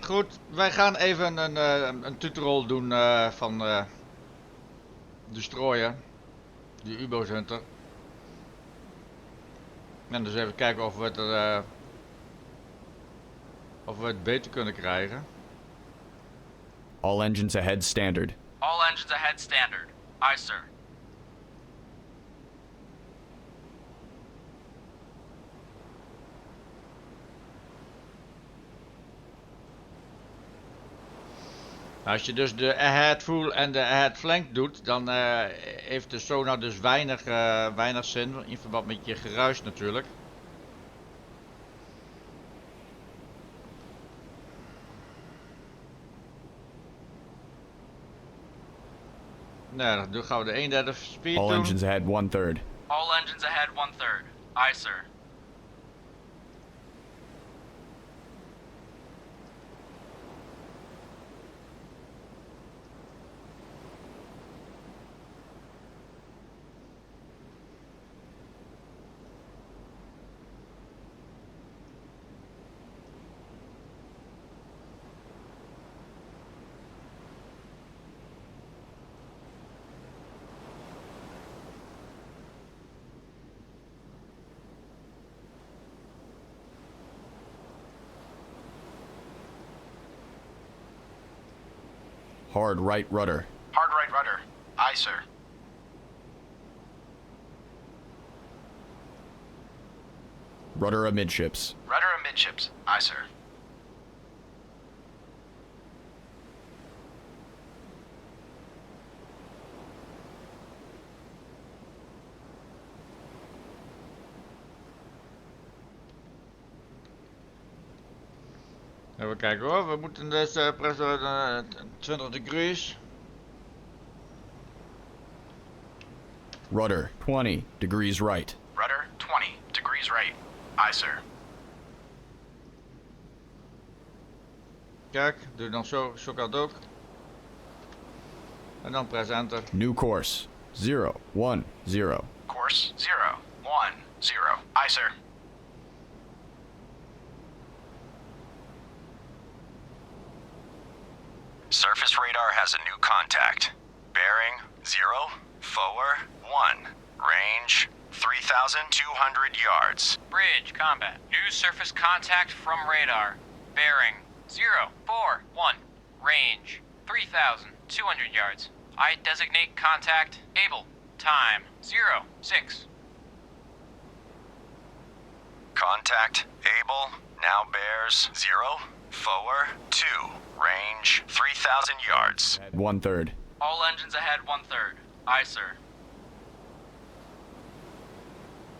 Goed, wij gaan even een tutorial doen van Destroyer, de U-boot Hunter. En dus even kijken of we het beter kunnen krijgen. All engines ahead standard. All engines ahead standard. Aye, sir. Als je dus de ahead full en de ahead flank doet, dan heeft de sonar dus weinig zin in verband met je geruis natuurlijk. Nou, dan gaan we de 1/3 speed All doen. engines ahead 1/3. All engines ahead 1/3. Aye, sir. Hard right rudder. Hard right rudder. Aye, sir. Rudder amidships. Rudder amidships. Aye, sir. Even kijken hoor, we moeten dus pressure 20 degrees. Rudder 20 degrees right. Rudder 20 degrees right. Aye, sir. Kijk, doe dan zo kan het ook. En dan press enter. New course 010. Course 010. Aye, sir. Surface radar has a new contact. Bearing 041. Range 3,200 yards. Bridge combat. New surface contact from radar. Bearing 041. Range 3,200 yards. I designate contact able. Time 06. Contact able now bears 042. Range 3,000 yards. 1/3. All engines ahead 1/3. Aye, sir.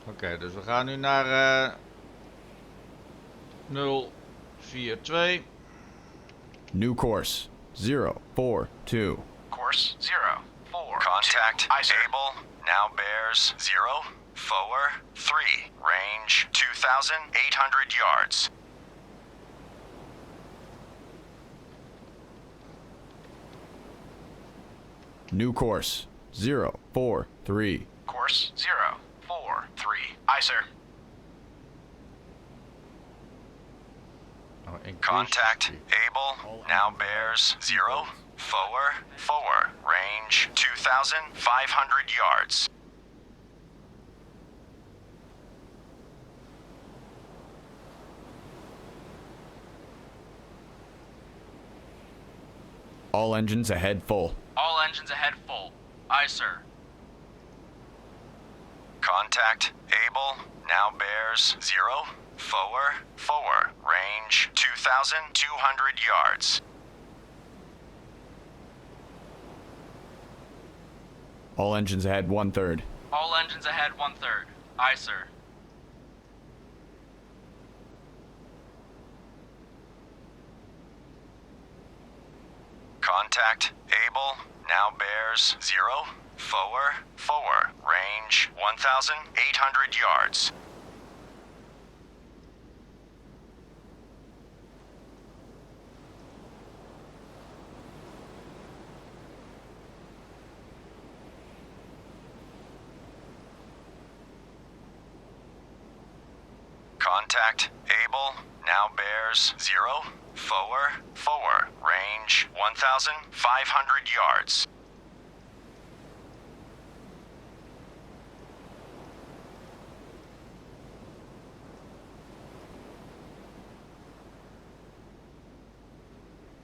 Oké, dus we gaan nu naar 042. New course 042. Course 042. Contact Aye, sir. able now bears 043. Range 2,800 yards. New course 043. Course 043. Aye, sir. Oh, increase Contact speed. able now bears 044. Range 2,500 yards. All engines ahead full. All engines ahead full. Aye, sir. Contact able now bears 044. Range 2,200 yards. All engines ahead 1/3. All engines ahead 1/3. Aye, sir. Contact able now bears 044. Range 1,800 yards. Contact able now bears 0 4, range 1,500 yards.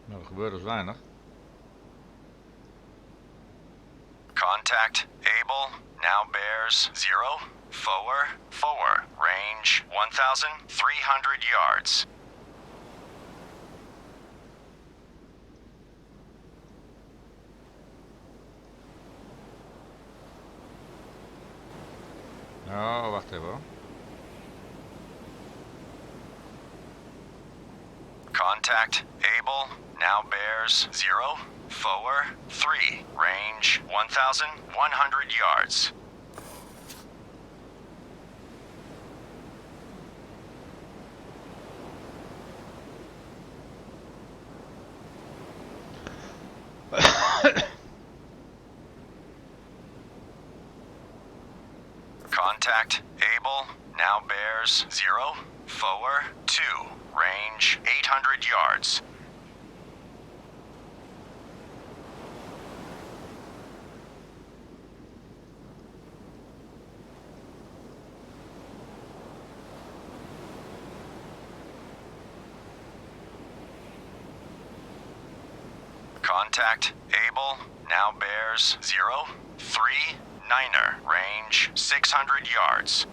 Nou, er gebeurt dus weinig. Contact, able, now bears 0, 4, range 1,300 yards. Oh, wacht even hoor. Contact, able, now bears 0, 4, 3, range 1,100 yards. Contact, able, now bears 0, 4, 2, range 800 yards. Contact, able, now bears 0, 3, 9er, range 600 yards.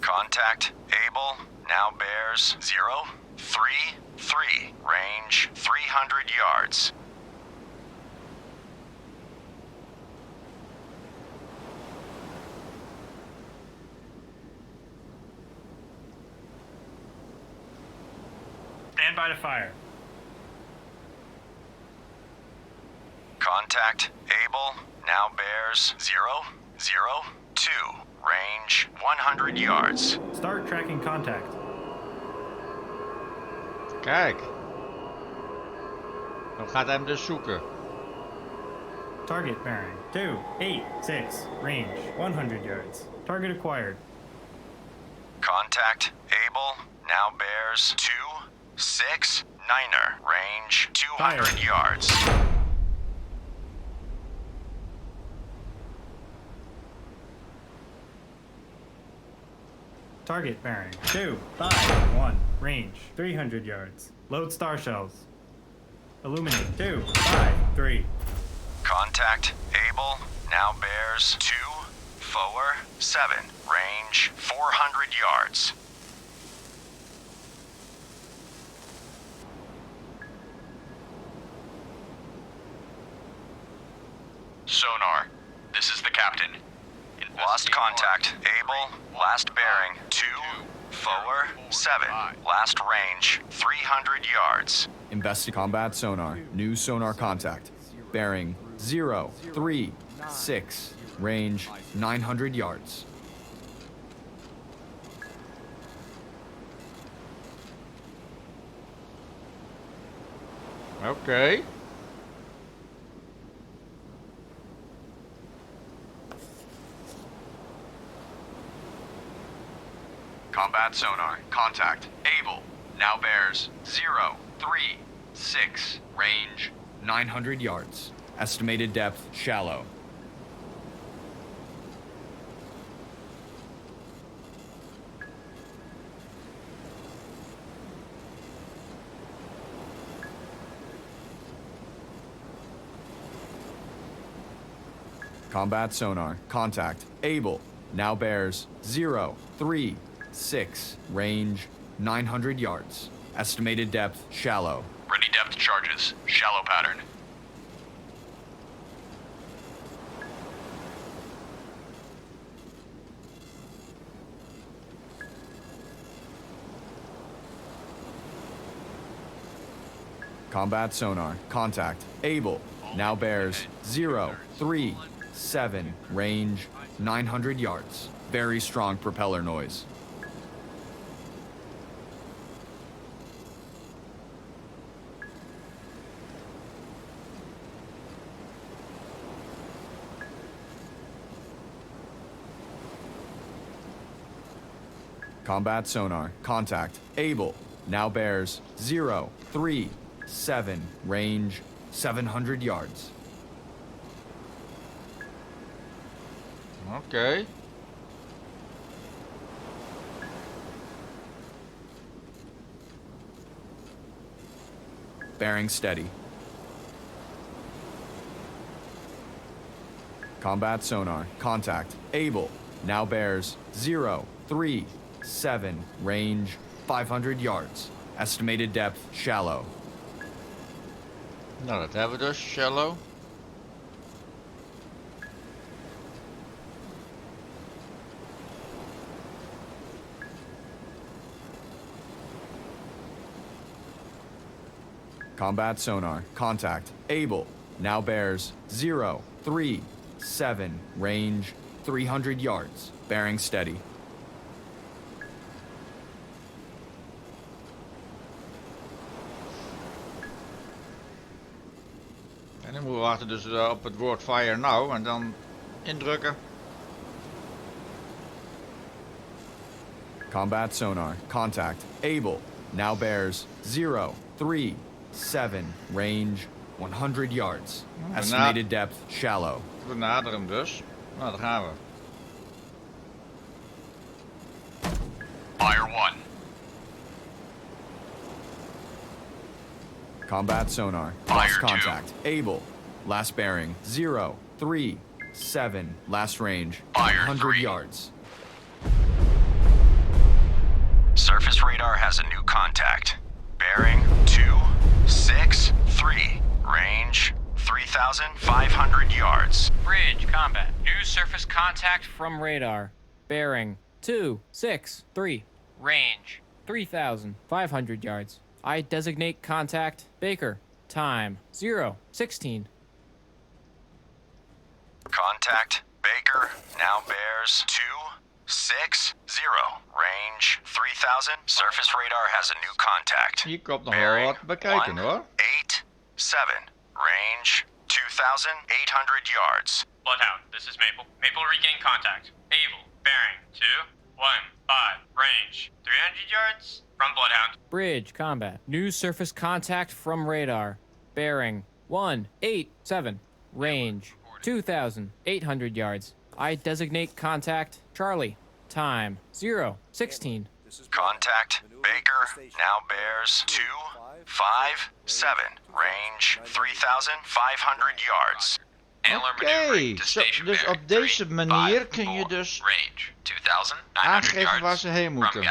Contact, able, now bears 0, 3, 3, range 300 yards. Stand by to fire. Contact, able, now bears 0, 0, 2, range 100 yards. Start tracking contact. Kijk. Dan gaat hij hem dus zoeken. Target bearing 286, range 100 yards. Target acquired. Contact, able, now bears 2, 6, 9er, range 200 Fire. yards. Target bearing 251, range 300 yards. Load star shells. Illuminate 253. Contact, able, now bears 2, 4, 7, range 400 yards. Sonar, this is the captain. Lost contact, able, last bearing 2, 4, 7, last range 300 yards. Combat sonar. New sonar contact. Bearing 0, 3, 6. Range 900 yards. Oké. Combat sonar, contact, able, now bears 0, 3, 6, range. 900 yards. Estimated depth shallow. Combat sonar. Contact. Able. Now bears 0, 3, 6. Range 900 yards. Estimated depth shallow. Ready depth charges, shallow pattern. Combat sonar. Contact. Able. Now bears 0, 3, 7. Range 900 yards. Very strong propeller noise. Combat sonar. Contact. Able. Now bears 037. Range 700 yards. Oké. Bearing steady. Combat sonar. Contact. Able. Now bears 037. Range 500 yards. Estimated depth shallow. Nou, dat hebben we dus. Shallow. Combat sonar. Contact. Able. Now bears 037. Range 300 yards. Bearing steady. En dan moeten we wachten dus op het woord fire now en dan indrukken. Combat sonar. Contact. Able. Now bears 037. Range 100 yards. Estimated depth shallow. We naderen hem dus. Nou, daar gaan we. Fire 1. Combat sonar. Fire Lost 2. contact. Able. Last bearing 037. Last range Fire 100 3. yards. Surface radar has a new contact. Bearing 263. Range 3,500 yards. Bridge, combat. New surface contact from radar. Bearing 263. Range 3,500 yards. I designate contact Baker. Time 0:16. Contact Baker now bears 260. Range 3,000. Surface radar has a new contact. Hier komt nog wel wat bekijken hoor. 187. Range 2,800 yards. Bloodhound, this is Maple. Maple regain contact. Able. Bearing 215. Range 300 yards from Bloodhound. Bridge, combat. New surface contact from radar. Bearing 187. Range 2,800 yards. I designate contact Charlie. Time 0:16. Contact Baker now bears 257. Range 3,500 yards. Oké, dus op deze manier kun je dus Range 2,900 aangeven waar ze heen moeten.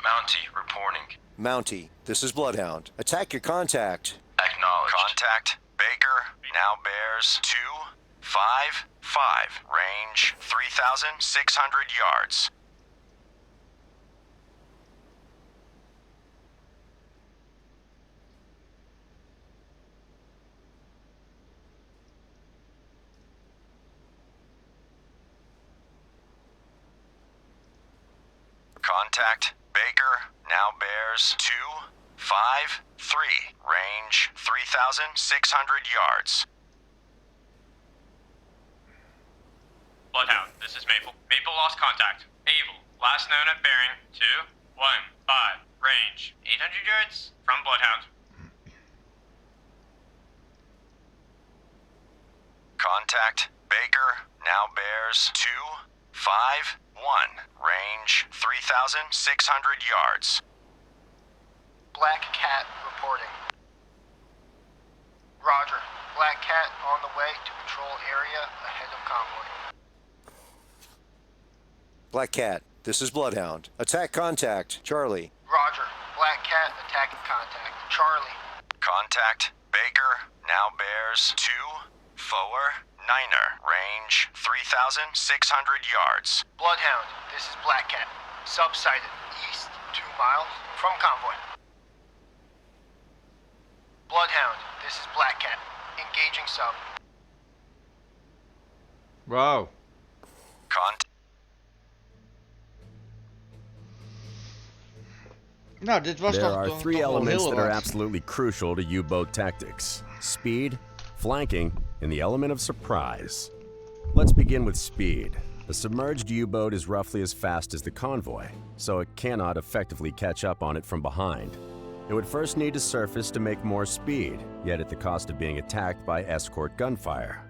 Mountie reporting. Mountie, this is Bloodhound. Attack your contact. Acknowledged. Contact Baker now bears 255. Range 3,600 yards. Contact Baker now bears 253. Range 3,600 yards. Bloodhound, this is Maple. Maple lost contact. Able. Last known at bearing 215. Range 800 yards from Bloodhound. Contact Baker now bears 251. Range 3,600 yards. Black Cat reporting. Roger. Black Cat on the way to patrol area ahead of convoy. Black Cat, this is Bloodhound. Attack contact. Charlie. Roger. Black Cat attacking contact. Charlie. Contact Baker now bears 249er. Range 3,600 yards. Bloodhound, this is Black Cat. Sub-sighted east 2 miles from convoy. Bloodhound, this is Black Cat. Engaging sub. Wow. Nou, dit was There toch are toch three wel elements heel that are wat. absolutely crucial to U-boat tactics: speed, flanking, and the element of surprise. Let's begin with speed. A submerged U-boat is roughly as fast as the convoy, so it cannot effectively catch up on it from behind. It would first need to surface to make more speed, yet at the cost of being attacked by escort gunfire.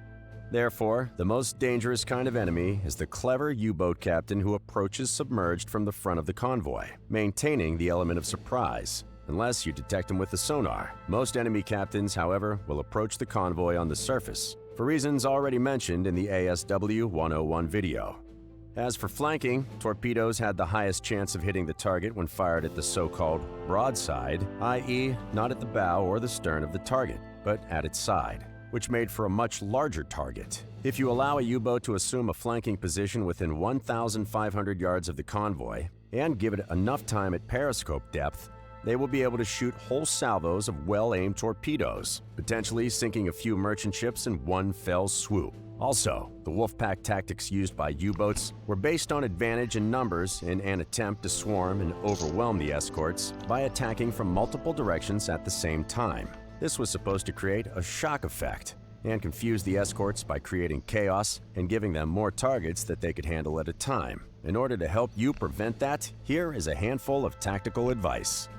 Therefore, the most dangerous kind of enemy is the clever U-boat captain who approaches submerged from the front of the convoy, maintaining the element of surprise, unless you detect him with the sonar. Most enemy captains, however, will approach the convoy on the surface, for reasons already mentioned in the ASW 101 video. As for flanking, torpedoes had the highest chance of hitting the target when fired at the so-called broadside, i.e. not at the bow or the stern of the target, but at its side, which made for a much larger target. If you allow a U-boat to assume a flanking position within 1,500 yards of the convoy, and give it enough time at periscope depth, they will be able to shoot whole salvos of well-aimed torpedoes, potentially sinking a few merchant ships in one fell swoop. Also, the Wolfpack tactics used by U-boats were based on advantage in numbers in an attempt to swarm and overwhelm the escorts by attacking from multiple directions at the same time. This was supposed to create a shock effect and confuse the escorts by creating chaos and giving them more targets that they could handle at a time. In order to help you prevent that, here is a handful of tactical advice.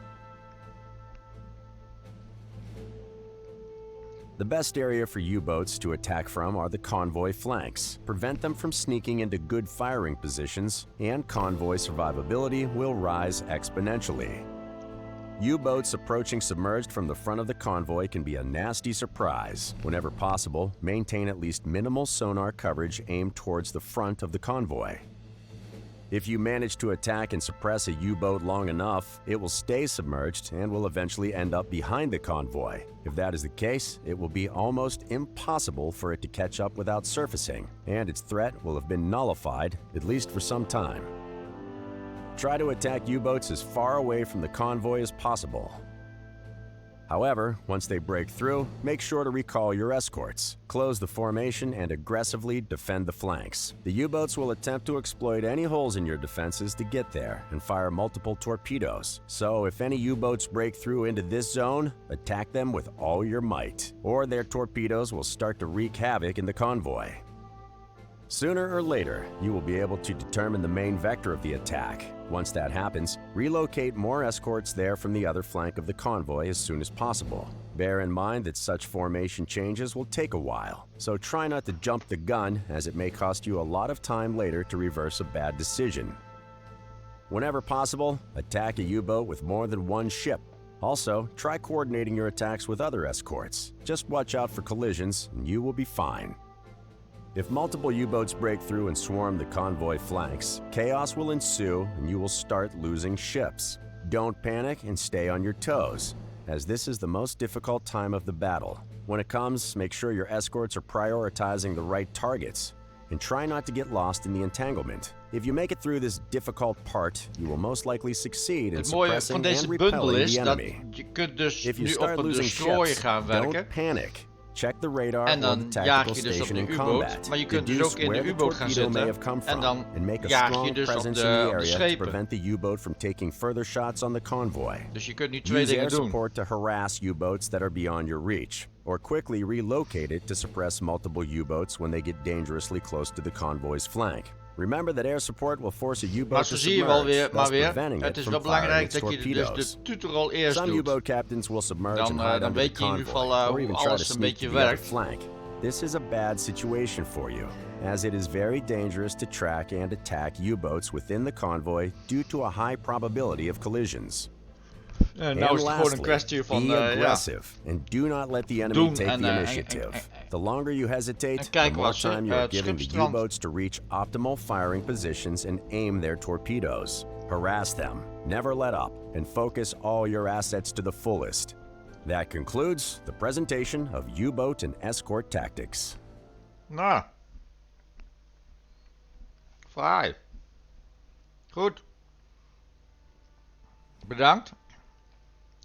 The best area for U-boats to attack from are the convoy flanks. Prevent them from sneaking into good firing positions, and convoy survivability will rise exponentially. U-boats approaching submerged from the front of the convoy can be a nasty surprise. Whenever possible, maintain at least minimal sonar coverage aimed towards the front of the convoy. If you manage to attack and suppress a U-boat long enough, it will stay submerged and will eventually end up behind the convoy. If that is the case, it will be almost impossible for it to catch up without surfacing, and its threat will have been nullified, at least for some time. Try to attack U-boats as far away from the convoy as possible. However, once they break through, make sure to recall your escorts, close the formation, and aggressively defend the flanks. The U-boats will attempt to exploit any holes in your defenses to get there and fire multiple torpedoes. So if any U-boats break through into this zone, attack them with all your might, or their torpedoes will start to wreak havoc in the convoy. Sooner or later, you will be able to determine the main vector of the attack. Once that happens, relocate more escorts there from the other flank of the convoy as soon as possible. Bear in mind that such formation changes will take a while, so try not to jump the gun, as it may cost you a lot of time later to reverse a bad decision. Whenever possible, attack a U-boat with more than one ship. Also, try coordinating your attacks with other escorts. Just watch out for collisions and you will be fine. If multiple U-boats break through and swarm the convoy flanks, chaos will ensue and you will start losing ships. Don't panic and stay on your toes, as this is the most difficult time of the battle. When it comes, make sure your escorts are prioritizing the right targets, and try not to get lost in the entanglement. If you make it through this difficult part, you will most likely succeed in Het mooie van suppressing deze and bundel repelling is the dat enemy. je kunt dus If you nu start op een losing destroyer ships, gaan werken. don't panic. Check the radar En or the dan tactical jaag je dus op station de in U-boot. combat. Maar je kunt dus Deduce ook in where de the U-boot gaan torpedo may zitten. have come En from dan and make a jaag je strong dus op presence de in the area to schepen. prevent the U-boot from taking further shots on the convoy. Dus je kunt nu twee Use dingen air doen. support to harass U-boats that are beyond your reach, or quickly relocate it to suppress multiple U-boats when they get dangerously close to the convoy's flank. Remember that air support will force a Maar U-boat zo to zie je wel weer, submerge, thus het preventing it is from wel firing belangrijk its dat je dus torpedoes. de tutorial eerst Some doet. U-boat captains will submerge and hide Dan under the weet je in ieder convoy, geval or hoe even try to alles een sneak beetje to the other werkt. flank. This is a bad situation for you, as it is very dangerous to track and attack U-boats within the convoy due to a high probability of collisions. Nou And is het gewoon een lastly, kwestie van be ja. aggressive and do not let the enemy Doen take en, the en- initiative. en- The longer you hesitate, the kijk more wassen, time you are het giving schip the strandt. U-boats to reach optimal firing positions and aim their torpedoes. Harass them, never let up, and focus all your assets to the fullest. That concludes the presentation of U-boat and escort tactics. Nou. Fraai. Goed. Bedankt.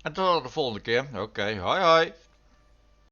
En tot de volgende keer. Oké, hoi hoi.